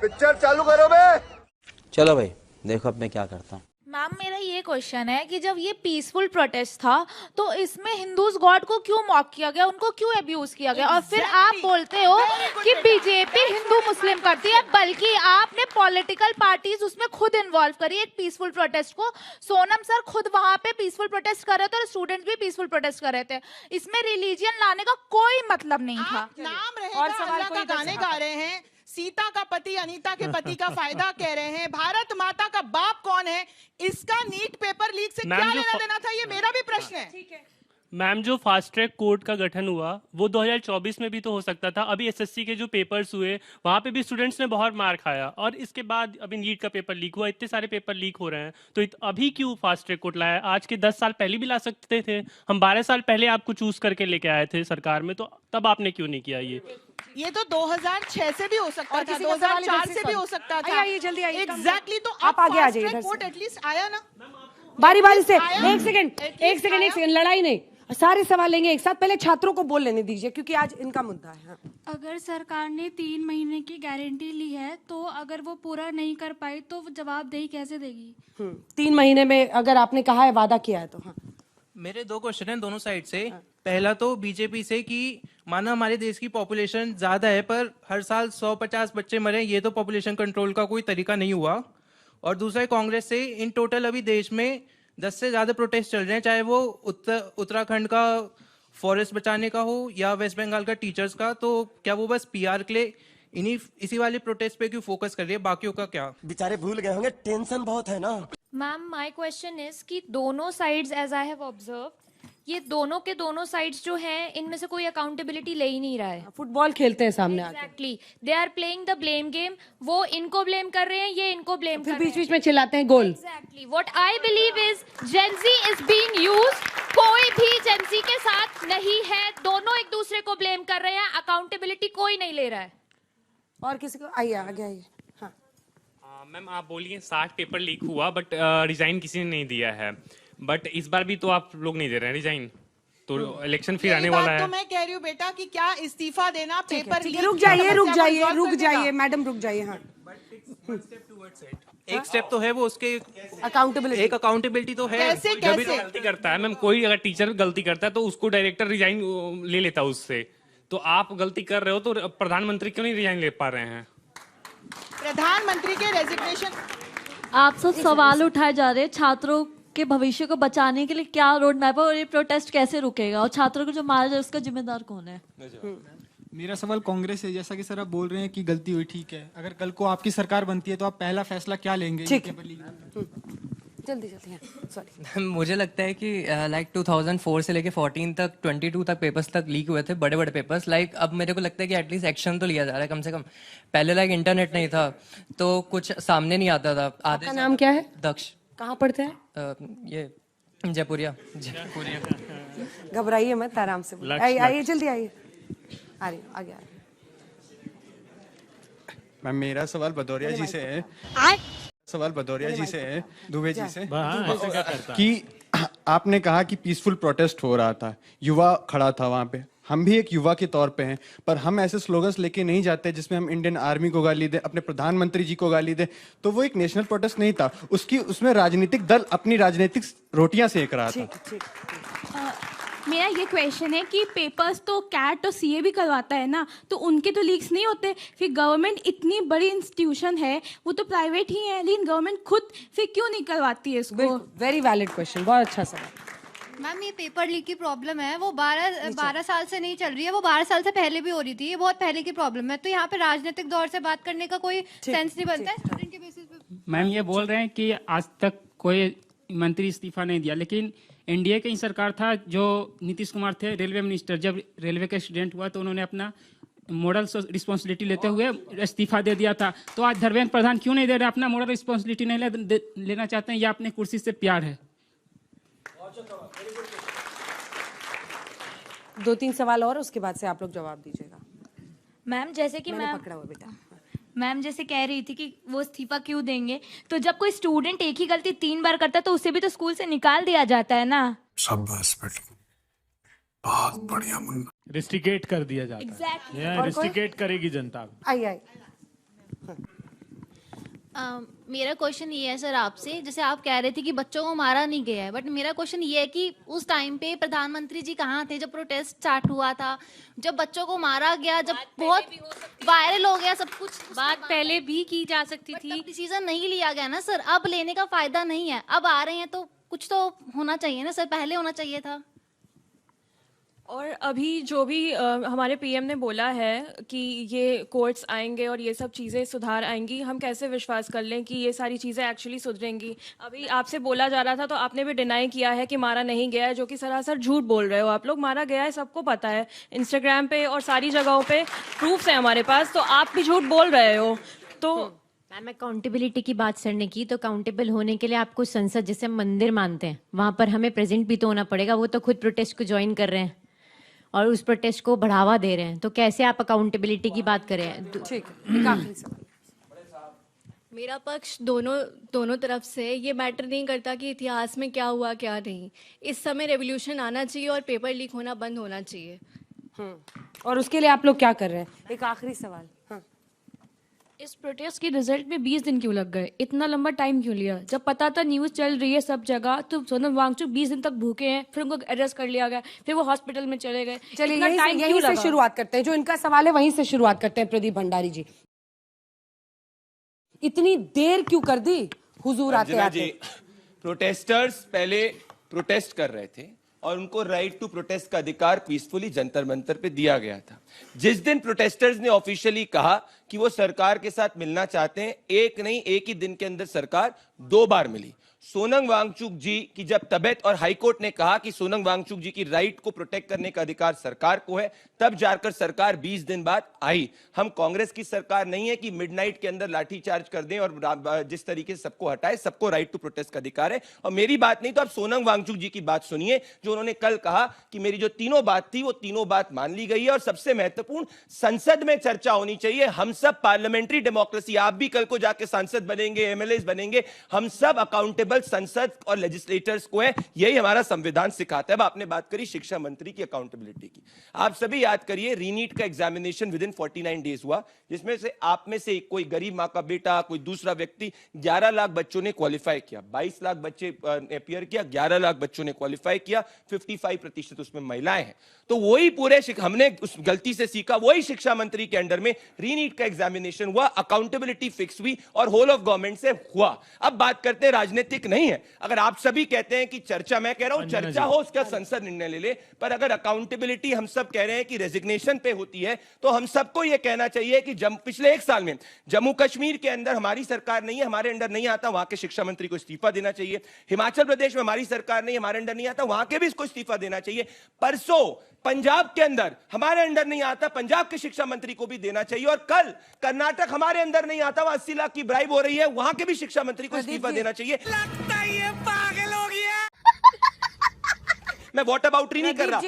Picture चालू करो बे। चलो भाई देखो अब मैं क्या करता हूँ। मैम मेरा ये क्वेश्चन है कि जब ये पीसफुल प्रोटेस्ट था तो इसमें हिंदूज गॉड को क्यों मॉक किया गया, उनको क्यों अब्यूज किया गया? और फिर आप बोलते हो कि बीजेपी हिंदू मुस्लिम करती है, बल्कि आपने पॉलिटिकल पार्टीज उसमें खुद इन्वॉल्व करी एक पीसफुल प्रोटेस्ट को। सोनम सर खुद वहां पे पीसफुल प्रोटेस्ट कर रहे थे और स्टूडेंट्स भी पीसफुल प्रोटेस्ट कर रहे थे। इसमें रिलीजियन लाने का कोई मतलब नहीं था। नाम रहेगा अल्लाह का गाने गा रहे हैं, सीता का पति अनीता के पति का फायदा कह रहे हैं, भारत माता का बाप कौन है, इसका नीट पेपर लीक से क्या लेना देना था, ये मेरा भी प्रश्न है। मैम जो फास्ट ट्रैक कोर्ट का गठन हुआ वो 2024 में भी तो हो सकता था। अभी एसएससी के जो पेपर्स हुए वहाँ पे भी स्टूडेंट्स ने बहुत मार खाया, और इसके बाद अभी नीट का पेपर लीक हुआ, इतने सारे पेपर लीक हो रहे हैं, तो अभी क्यों फास्ट ट्रैक कोर्ट लाया? आज के 10 साल पहले भी ला सकते थे। हम 12 साल पहले आपको चूज करके लेके आए थे सरकार में, तो तब आपने क्यों नहीं किया ये तो 2006 से भी हो सकता था, 2004 से भी हो सकता था। आइए जल्दी आइए, एग्जैक्टली। तो आप आगे आ जाइए इधर से। कोर्ट एटलीस्ट आया ना बारी बारी से। एक सेकंड लड़ाई नहीं, सारे सवाल लेंगे एक साथ। पहले छात्रों को बोल लेने दीजिए क्योंकि आज इनका मुद्दा है। हाँ। अगर सरकार ने 3 महीने की गारंटी ली है तो अगर वो पूरा नहीं कर पाई तो जवाबदेही कैसे देगी? 3 महीने में अगर आपने कहा है, वादा किया है तो। हाँ। मेरे 2 क्वेश्चन हैं दोनों साइड से। पहला तो बीजेपी से कि माना हमारे देश की पॉपुलेशन ज्यादा है पर हर साल 150 बच्चे मरे, ये तो पॉपुलेशन कंट्रोल का कोई तरीका नहीं हुआ। और दूसरा है कांग्रेस से, इन टोटल अभी देश में 10 से ज्यादा प्रोटेस्ट चल रहे हैं, चाहे वो उत्तराखंड का फॉरेस्ट बचाने का हो या वेस्ट बंगाल का टीचर्स का, तो क्या वो बस पीआर के लिए इसी वाले प्रोटेस्ट पे क्यों फोकस कर रही है, बाकियों का क्या? बेचारे भूल गए होंगे, टेंशन बहुत है ना। मैम माय क्वेश्चन इज कि दोनों sides as I have observe, ये दोनों के दोनों साइड्स जो हैं इनमें से कोई अकाउंटेबिलिटी ले ही नहीं रहा है। फुटबॉल खेलते हैं सामने आके। Exactly, they are playing the blame game. वो इनको ब्लेम कर रहे हैं, ये इनको ब्लेम कर फिर रहे हैं। बीच बीच में चिल्लाते हैं goal. Exactly what I believe is Gen Z is being used. कोई भी जेन ज़ी के साथ नहीं है, दोनों एक दूसरे को ब्लेम कर रहे हैं, अकाउंटेबिलिटी कोई नहीं ले रहा है। और किसी को आइए आगे आइए। हाँ मैम आप बोलिए 60 पेपर लीक हुआ बट रिजाइन किसी ने नहीं दिया है, बट इस बार भी तो आप लोग नहीं दे रहे हैं रिजाइन, तो इलेक्शन फिर आने वाला है। तो मैं कह रही हूँ बेटा कि क्या इस्तीफा देना पेपर लीक। रुक जाइए मैडम, रुक जाइए। हाँ एक स्टेप तो है वो, उसके अकाउंटेबिलिटी, एक अकाउंटेबिलिटी तो है। कैसे जब भी तो गलती करता है मैम, कोई अगर टीचर गलती करता है तो उसको डायरेक्टर रिजाइन ले लेता है उससे, तो आप गलती कर रहे हो तो प्रधानमंत्री क्यों नहीं रिजाइन ले पा रहे हैं? प्रधानमंत्री के रेजिग्नेशन। आप सब सवाल उठाए जा रहे हैं छात्रों के भविष्य को बचाने के लिए, क्या रोड मैप है और ये प्रोटेस्ट कैसे रुकेगा, और छात्रों को जो मारा जाए उसका जिम्मेदार कौन है? मेरा सवाल कांग्रेस है। जैसा कि सर आप बोल रहे हैं कि गलती हुई, ठीक है, अगर कल को आपकी सरकार बनती है तो आप पहला फैसला क्या लेंगे? जल्दी सॉरी। मुझे लगता है कि लाइक 2004 से लेके 14 तक 22 तक पेपर्स तक लीक हुए थे, बड़े बड़े पेपर्स। लाइक अब मेरे को लगता है कि एटलीस्ट एक्शन तो लिया जा रहा है कम से कम। पहले लाइक इंटरनेट नहीं था तो कुछ सामने नहीं आता था। आपका नाम क्या है? दक्ष। कहाँ पढ़ते हैं? ये जयपुरिया। घबराइए मत, आराम से आइए, जल्दी आइए। आ रही आगे आ रही। मैम मेरा सवाल भदौरिया जी से है। दुबे जी से कि आपने कहा कि पीसफुल प्रोटेस्ट हो रहा था, युवा खड़ा था वहां पे, हम भी एक युवा के तौर पे हैं, पर हम ऐसे स्लोगन्स लेके नहीं जाते जिसमें हम इंडियन आर्मी को गाली दें, अपने प्रधानमंत्री जी को गाली दें, तो वो एक नेशनल प्रोटेस्ट नहीं था। उसमें राजनीतिक दल अपनी राजनीतिक रोटियां सेक रहा था। मेरा ये क्वेश्चन है कि पेपर्स तो कैट और सीए भी करवाता है ना, तो उनके तो लीक्स नहीं होते। फिर गवर्नमेंट इतनी बड़ी इंस्टीट्यूशन है, वो तो प्राइवेट ही है, लेकिन गवर्नमेंट खुद फिर क्यों नहीं करवाती है इसको? वेरी वैलिड क्वेश्चन, बहुत अच्छा सवाल। मैम ये पेपर लीक की प्रॉब्लम है, वो 12 साल से नहीं चल रही है, वो 12 साल से पहले भी हो रही थी, ये बहुत पहले की प्रॉब्लम है। तो यहाँ पे राजनीतिक दौर से बात करने का कोई सेंस नहीं बनता है स्टूडेंट के बेसिस पे। मैम ये बोल रहे हैं कि आज तक कोई मंत्री इस्तीफा नहीं दिया, लेकिन एनडीए की सरकार था जो नीतीश कुमार थे रेलवे मिनिस्टर, जब रेलवे का एक्सीडेंट हुआ तो उन्होंने अपना मोरल रिस्पॉन्सिबिलिटी लेते हुए इस्तीफा दे दिया था। तो आज धर्मेंद्र प्रधान क्यों नहीं दे रहे, अपना मोरल रिस्पॉन्सिबिलिटी नहीं लेना चाहते हैं, या अपने कुर्सी से प्यार है? 2-3 सवाल और, उसके बाद से आप लोग जवाब दीजिएगा। मैम जैसे कि मैंने पकड़ा हुआ बेटा। मैम जैसे कह रही थी कि वो इस्तीफा क्यों देंगे, तो जब कोई स्टूडेंट एक ही गलती 3 बार करता है तो उसे भी तो स्कूल से निकाल दिया जाता है ना। शाबाश बेटा, बहुत बढ़िया मुन्ना। रिस्ट्रिकेट कर दिया जाता है। Exactly. रिस्ट्रिकेट करेगी जनता। आइए मेरा क्वेश्चन ये है सर आपसे, जैसे आप कह रहे थे कि बच्चों को मारा नहीं गया है, बट मेरा क्वेश्चन ये है कि उस टाइम पे प्रधानमंत्री जी कहाँ थे जब प्रोटेस्ट स्टार्ट हुआ था, जब बच्चों को मारा गया, जब बहुत वायरल हो गया सब कुछ? बात पहले भी की जा सकती थी। डिसीजन नहीं लिया गया ना सर, अब लेने का फायदा नहीं है। अब आ रहे हैं तो कुछ तो होना चाहिए ना सर, पहले होना चाहिए था। और अभी जो भी हमारे पीएम ने बोला है कि ये कोर्ट्स आएंगे और ये सब चीज़ें सुधार आएंगी, हम कैसे विश्वास कर लें कि ये सारी चीज़ें एक्चुअली सुधरेंगी? अभी आपसे बोला जा रहा था तो आपने भी डिनाई किया है कि मारा नहीं गया है, जो कि सरासर झूठ बोल रहे हो आप लोग। मारा गया है, सबको पता है, इंस्टाग्राम पे और सारी जगहों पे प्रूफ्स है हमारे पास, तो आप भी झूठ बोल रहे हो। तो मैम अकाउंटेबिलिटी की बात सर ने की, तो अकाउंटेबल होने के लिए आपको संसद, जैसे हम मंदिर मानते हैं, वहां पर हमें प्रेजेंट भी तो होना पड़ेगा। वो तो खुद प्रोटेस्ट को ज्वाइन कर रहे हैं और उस प्रोटेस्ट को बढ़ावा दे रहे हैं, तो कैसे आप अकाउंटेबिलिटी की बात करें? ठीक है, मेरा पक्ष दोनों तरफ से, ये मैटर नहीं करता कि इतिहास में क्या हुआ क्या नहीं। इस समय रेवोल्यूशन आना चाहिए और पेपर लीक होना बंद होना चाहिए। और उसके लिए आप लोग क्या कर रहे हैं? एक आखिरी सवाल। इस प्रोटेस्ट के रिजल्ट में 20 दिन क्यों लग गए? इतना लंबा टाइम क्यों लिया? जब पता था न्यूज़ चल रही है सब जगह, तो सोनम वांगचुक 20 दिन तक भूखे हैं, फिर उनको अरेस्ट कर लिया गया, फिर वो हॉस्पिटल में चले गए। चलिए यहीं से शुरुआत करते हैं, जो इनका सवाल है वहीं से शुरुआत करते हैं। प्रदीप भंडारी जी, इतनी देर क्यों कर दी हुजूर आते आते? प्रोटेस्टर्स पहले प्रोटेस्ट कर रहे थे और उनको राइट टू प्रोटेस्ट का अधिकार पीसफुली जंतर मंतर पे दिया गया था। जिस दिन प्रोटेस्टर्स ने ऑफिशियली कहा कि वो सरकार के साथ मिलना चाहते हैं, एक नहीं एक ही दिन के अंदर सरकार 2 बार मिली। सोनम वांगचुक जी की जब तबीयत और हाईकोर्ट ने कहा कि सोनम वांगचुक जी की राइट को प्रोटेक्ट करने का अधिकार सरकार को है, तब जाकर सरकार 20 दिन बाद आई। हम कांग्रेस की सरकार नहीं है कि मिडनाइट के अंदर लाठीचार्ज कर दें और जिस तरीके से सबको हटाए। सबको राइट टू प्रोटेस्ट का अधिकार है। और मेरी बात नहीं तो आप सोनम वांगचुक जी की बात सुनिए, जो उन्होंने कल कहा कि मेरी जो तीनों बात थी वो तीनों बात मान ली गई है। और सबसे महत्वपूर्ण, संसद में चर्चा होनी चाहिए। हम सब पार्लियामेंट्री डेमोक्रेसी, आप भी कल को जाके सांसद बनेंगे, एमएलए बनेंगे, हम सब अकाउंटेबल संसद और लेजिस्लेटर्स को है। यही हमारा संविधान सिखाता है। अब आपने बात करी शिक्षा मंत्री की अकाउंटेबिलिटी की, आप सभी याद करिए रीनीट का एग्जामिनेशन विद इन 49 डेज हुआ, जिसमें से आप में से कोई गरीब मां का बेटा, कोई दूसरा व्यक्ति, 11 लाख बच्चों ने क्वालिफाई किया, 22 लाख बच्चे अपियर किया, 11 लाख बच्चों ने क्वालिफाई किया, 55% उसमें महिलाएं हैं। तो वही पूरे हमने उस गलती से सीखा, वही शिक्षा मंत्री के अंडर में रीनीट का एग्जामिनेशन हुआ, अकाउंटेबिलिटी फिक्स हुई और होल ऑफ गवर्नमेंट से हुआ। अब बात करते हैं, राजनीतिक नहीं है। अगर आप सभी कहते हैं कि चर्चा, मैं कह रहा हूं चर्चा हो, उसका संसद निर्णय ले ले, पर अगर अकाउंटेबिलिटी हम सब कह रहे हैं कि रेजिग्नेशन पे होती है, तो हम सबको यह कहना चाहिए कि पिछले 1 साल में जम्मू कश्मीर के अंदर हमारी सरकार नहीं है, हमारे अंडर नहीं आता, वहां के शिक्षा मंत्री को इस्तीफा देना चाहिए। हिमाचल प्रदेश में हमारी सरकार नहीं, हमारे अंडर नहीं आता, वहां के भी इसको इस्तीफा देना चाहिए। परसों पंजाब के अंदर हमारे अंडर नहीं आता, पंजाब के शिक्षा मंत्री को भी देना चाहिए। और कल कर्नाटक हमारे अंदर नहीं आता, वहां 80 लाख की ब्राइब हो रही है, वहां के भी शिक्षा मंत्री को इस्तीफा देना चाहिए। लगता है ये पागल हो गया। मैं वॉट अबाउटरी नहीं कर रहा,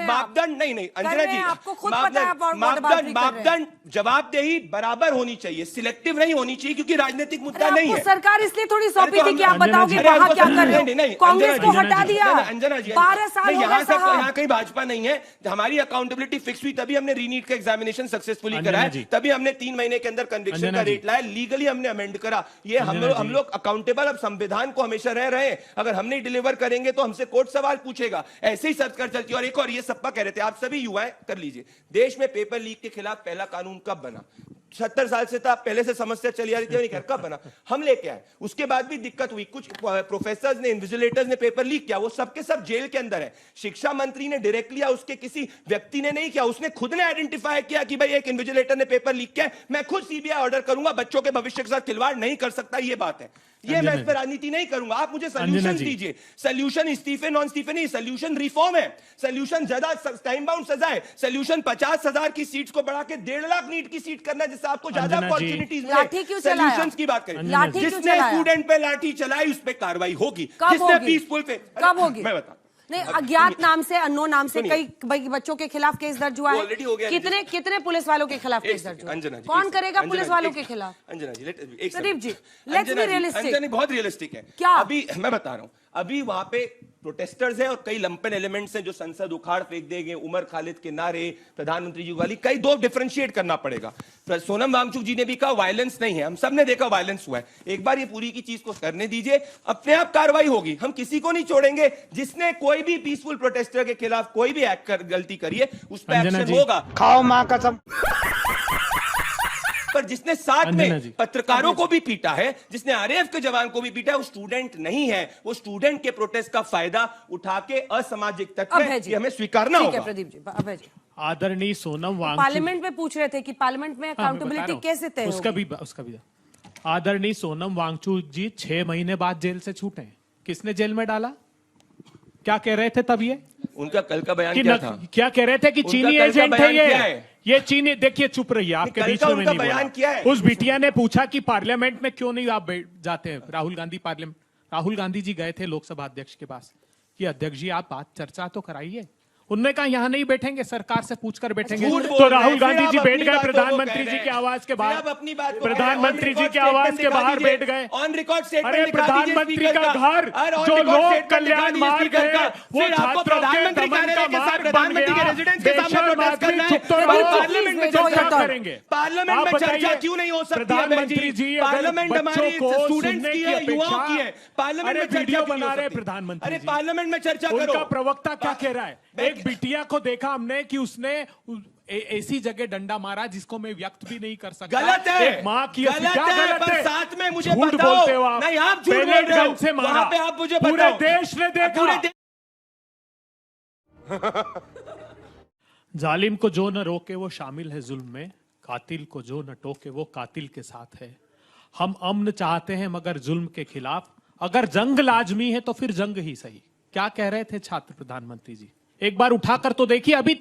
मापदंड नहीं अंजना जी, आपको खुद पता है मापदंड जवाबदेही बराबर होनी चाहिए, सिलेक्टिव नहीं होनी चाहिए, क्योंकि राजनीतिक मुद्दा नहीं है। सरकार इसलिए थोड़ी सौंपी थी कि आप बताओगे वहां क्या कर रहे हो। कांग्रेस को हटा दिया, अंजना जी 12 साल यहाँ कहीं भाजपा नहीं है। हमारी अकाउंटेबिलिटी फिक्स हुई, तभी हमने रीनीट का एग्जामिनेशन सक्सेसफुली कराया, तभी हमने 3 महीने के अंदर कन्विक्शन का रेट लाया, लीगली हमने अमेंड करा। ये हम लोग अकाउंटेबल, अब संविधान को हमेशा रह रहे हैं। अगर हम नहीं डिलीवर करेंगे तो हमसे कोर्ट सवाल पूछेगा, ऐसे ही सरकार चलती है। और एक और, ये सबका कह रहे थे आप सभी युवा कर लीजिए, देश में पेपर लीक के खिलाफ पहला कानून कब बना? 70 साल से था, पहले से समस्या चली आ रही थी, कब बना? हम लेके आए, उसके बाद भी दिक्कत हुई। कुछ प्रोफेसर्स ने, इन्विजिलेटर्स ने पेपर लीक किया, वो सबके सब जेल के अंदर है। शिक्षा मंत्री ने डायरेक्टली या उसके किसी व्यक्ति ने नहीं किया, उसने खुद ने आइडेंटिफाई किया कि भाई एक इन्विजिलेटर ने पेपर लीक किया, मैं खुद सीबीआई ऑर्डर करूंगा, बच्चों के भविष्य के साथ खिलवाड़ नहीं कर सकता। ये बात है, ये मैं इस पर राजनीति नहीं करूंगा। आप मुझे सोल्यूशन दीजिए। सोल्यूशन इस्तीफे नॉन इस्तीफे नहीं, सोल्यूशन रिफॉर्म है। सोल्यूशन ज्यादा टाइम बाउंड सजा है। सोल्यूशन 50,000 की सीट्स को बढ़ा के 1.5 लाख नीट की सीट करना, जिससे आपको ज्यादा अपॉर्चुनिटीज मिले। सोल्यूशंस की बात करें, जिसने स्टूडेंट पे लाठी चलाई उस पे कार्रवाई होगी, जिसने पीसफुल पे, कब होगी? मैं बता नहीं, अज्ञात नाम से, अननोन नाम से कई बच्चों के खिलाफ केस दर्ज हुआ है। कितने पुलिस वालों के खिलाफ केस दर्ज हुआ? कौन करेगा पुलिस वालों के खिलाफ? अंजना जी, Pradeep ji, let's be realistic. बहुत रियलिस्टिक है। क्या अभी मैं बता रहा हूं, अभी वहां पे प्रोटेस्टर्स हैं और कई लंपेन एलिमेंट्स हैं जो संसद उखाड़ फेंक देंगे, उमर खालिद के नारे, प्रधानमंत्री जी वाली, कई दो डिफरेंशिएट करना पड़ेगा। सोनम वांगचुक जी ने भी कहा वायलेंस नहीं है, हम सब ने देखा वायलेंस हुआ है, एक बार ये पूरी की चीज को करने दीजिए, अपने आप कार्रवाई होगी, हम किसी को नहीं छोड़ेंगे। जिसने कोई भी पीसफुल प्रोटेस्टर के खिलाफ कोई भी गलती करिए उस पर एक्शन होगा। खाओ मां कसम। पर जिसने साथ में पत्रकारों को भी पीटा है, जिसने आरएएफ के जवान को भी पीटा है, वो स्टूडेंट नहीं है, वो स्टूडेंट के प्रोटेस्ट का फायदा उठा के असामाजिक तत्व है, ये हमें स्वीकारना होगा। प्रदीप जी, अभय जी, आदरणीय सोनम वांगचुक पार्लियामेंट में पूछ रहे थे कि पार्लियामेंट में अकाउंटेबिलिटी कैसे तय उसका भी आदरणीय सोनम वांगचुक जी 6 महीने बाद जेल से छूटे, किसने जेल में डाला? क्या कह रहे थे तब? ये उनका कल का बयान क्या था? क्या कह रहे थे कि चीनी एजेंट है ये चीनी। देखिए चुप रहिए, आपके बीच में नहीं बोला। उस बिटिया ने पूछा कि पार्लियामेंट में क्यों नहीं आप जाते हैं? राहुल गांधी जी गए थे लोकसभा अध्यक्ष के पास कि अध्यक्ष जी आप बात चर्चा तो कराइए। उन्होंने कहा यहाँ नहीं बैठेंगे, सरकार से पूछकर बैठेंगे। तो राहुल गांधी जी बैठ गए प्रधानमंत्री जी के आवास के बाहर, प्रधानमंत्री जी के आवास के बाहर बैठ गए। ऑन रिकॉर्ड स्टेटमेंट अरे प्रधानमंत्री का घर जो लोग कल्याण मार्ग गए, वो छात्रों के दमन का मार्ग बन गया। पार्लियामेंट में चर्चा करेंगे, पार्लियामेंट में चर्चा क्यों नहीं हो सकती? प्रधानमंत्री जी पार्लियामेंट हमारी स्टूडेंट्स की है, युवाओं की है, पार्लियामेंट में वीडियो बना रहे प्रधानमंत्री। अरे पार्लियामेंट में चर्चा करो। उनका प्रवक्ता क्या कह रहा है? एक बिटिया को देखा हमने कि उसने ऐसी जगह डंडा मारा जिसको मैं व्यक्त भी नहीं कर सकता। गलत है, एक माँ की गलत है, पर साथ में मुझे झूठ बताओ। बोलते हो आप। नहीं, आप झूठ बोल रहे हो। से मारा, वहां पे आप मुझे पूरे बताओ। देश ने देखा। जालिम को जो न रोके वो शामिल है जुल्म में, कातिल को जो न टोके वो कातिल के साथ है। हम अमन चाहते हैं मगर जुल्म के खिलाफ, अगर जंग लाजमी है तो फिर जंग ही सही। क्या कह रहे थे छात्र प्रधानमंत्री जी? एक बार उठाकर तो देखिए। अभी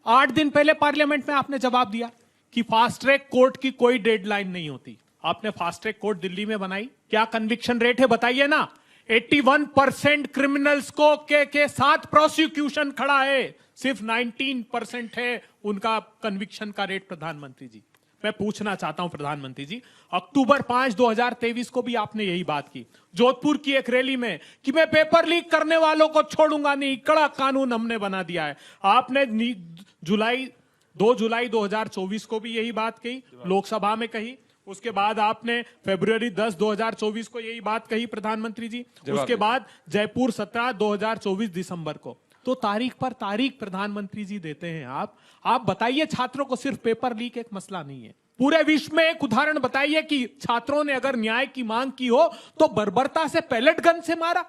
8 दिन पहले पार्लियामेंट में आपने जवाब दिया कि फास्ट ट्रैक कोर्ट की कोई डेडलाइन नहीं होती। आपने फास्ट ट्रैक कोर्ट दिल्ली में बनाई, क्या कन्विक्शन रेट है बताइए ना? 81% क्रिमिनल्स को के साथ प्रोसिक्यूशन खड़ा है, सिर्फ 19% है उनका कन्विक्शन का रेट। प्रधानमंत्री जी, मैं पूछना चाहता हूं प्रधानमंत्री जी, अक्टूबर 5, 2023 को भी आपने यही बात की जोधपुर की एक रैली में कि मैं पेपर लीक करने वालों को छोड़ूंगा नहीं, कड़ा कानून हमने बना दिया है। आपने 2 जुलाई 2024 को भी यही बात कही, लोकसभा में कही। उसके बाद आपने फरवरी 10, 2024 को यही बात कही प्रधानमंत्री जी। उसके बाद जयपुर 17, 2024 दिसंबर को। तो तारीख पर तारीख प्रधानमंत्री जी देते हैं आप बताइए, छात्रों को सिर्फ पेपर लीक एक मसला नहीं है। पूरे विश्व में एक उदाहरण बताइए कि छात्रों ने अगर न्याय की मांग की हो तो बर्बरता से पैलेट गन से मारा।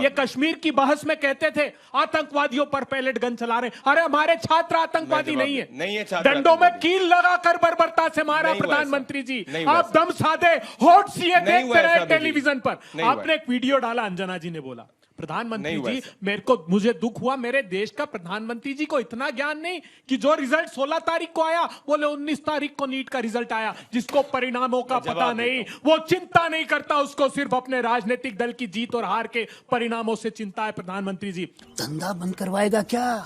ये कश्मीर की बहस में कहते थे आतंकवादियों पर पैलेट गन चला रहे, अरे हमारे छात्र आतंकवादी नहीं है, डंडों में कील लगाकर बर्बरता से मारा। प्रधानमंत्री जी, आप दम साधे होठ सीए देखते रहे टेलीविजन पर। आपने एक वीडियो डाला, अंजना जी ने बोला प्रधानमंत्री जी मुझे दुख हुआ, मेरे देश का प्रधानमंत्री जी को इतना ज्ञान नहीं कि जो रिजल्ट 16 तारीख को आया, बोले 19 तारीख को नीट का रिजल्ट आया, जिसको परिणामों का पता नहीं, वो चिंता नहीं करता, उसको सिर्फ अपने राजनीतिक दल की जीत और हार के परिणामों से चिंता है। प्रधानमंत्री जी, धंधा बंद करवाएगा क्या?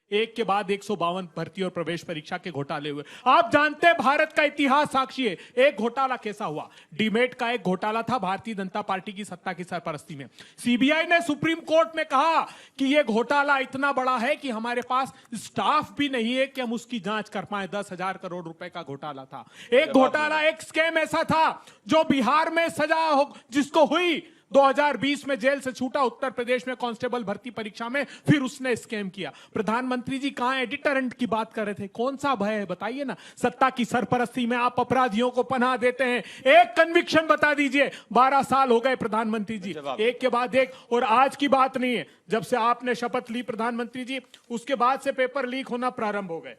एक के बाद 152 भर्ती और प्रवेश परीक्षा के घोटाले हुए। आप जानते हैं भारत का इतिहास साक्षी है, एक घोटाला कैसा हुआ। डीमेट का एक घोटाला था भारतीय जनता पार्टी की सत्ता की सरपरस्ती में। सीबीआई ने सुप्रीम कोर्ट में कहा कि यह घोटाला इतना बड़ा है कि हमारे पास स्टाफ भी नहीं है कि हम उसकी जांच कर पाए। 10,000 करोड़ रुपए का घोटाला था। एक घोटाला, एक स्कैम ऐसा था जो बिहार में सजा जिसको हुई 2020 में जेल से छूटा, उत्तर प्रदेश में कांस्टेबल भर्ती परीक्षा में फिर उसने स्कैम किया। प्रधानमंत्री जी कहां है? डिटरेंट की बात कर रहे थे, कौन सा भय है बताइए ना? सत्ता की सरपरस्ती में आप अपराधियों को पनाह देते हैं। एक कन्विक्शन बता दीजिए। 12 साल हो गए प्रधानमंत्री जी, एक के बाद एक। और आज की बात नहीं है, जब से आपने शपथ ली प्रधानमंत्री जी, उसके बाद से पेपर लीक होना प्रारंभ हो गए।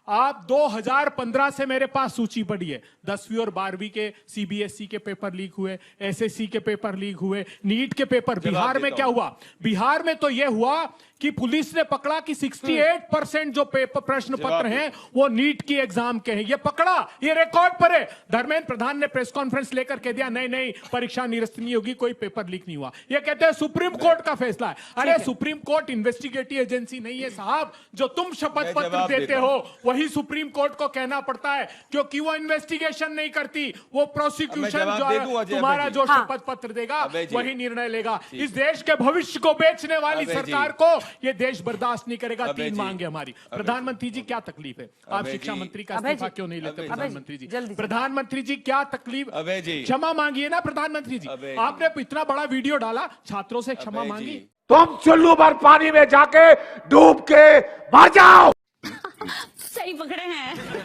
आप 2015 से मेरे पास सूची पड़ी है, 10वीं और 12वीं के सीबीएसई के पेपर लीक हुए, एसएससी के पेपर लीक हुए, नीट के पेपर। बिहार में क्या हुआ? बिहार में तो यह हुआ कि पुलिस ने पकड़ा कि 68% जो पेपर प्रश्न पत्र हैं वो नीट की एग्जाम के हैं। ये पकड़ा, ये रिकॉर्ड पर है। धर्मेंद्र प्रधान ने प्रेस कॉन्फ्रेंस लेकर कह दिया नहीं नहीं परीक्षा निरस्त नहीं होगी, कोई पेपर लीक नहीं हुआ। ये कहते हैं सुप्रीम कोर्ट का फैसला है। अरे सुप्रीम कोर्ट इन्वेस्टिगेटिव एजेंसी नहीं है साहब। जो तुम शपथ पत्र देते हो वही वही सुप्रीम कोर्ट को कहना पड़ता है, क्योंकि वो इन्वेस्टिगेशन नहीं करती, वो प्रोसिक्यूशन जो तुम्हारा जो शपथ पत्र देगा वही निर्णय लेगा। इस देश के भविष्य को बेचने वाली सरकार को ये देश बर्दाश्त नहीं करेगा। 3 मांगे हमारी। प्रधानमंत्री जी क्या तकलीफ है? आप शिक्षा मंत्री का इस्तीफा क्यों नहीं लेते? प्रधानमंत्री जी, प्रधानमंत्री जी क्या तकलीफ? क्षमा मांगिए ना प्रधानमंत्री जी। आपने इतना बड़ा वीडियो डाला, छात्रों से क्षमा मांगी। तुम चुल्लू भर पानी में जाके डूब के मर जाओ। सही पकड़े हैं।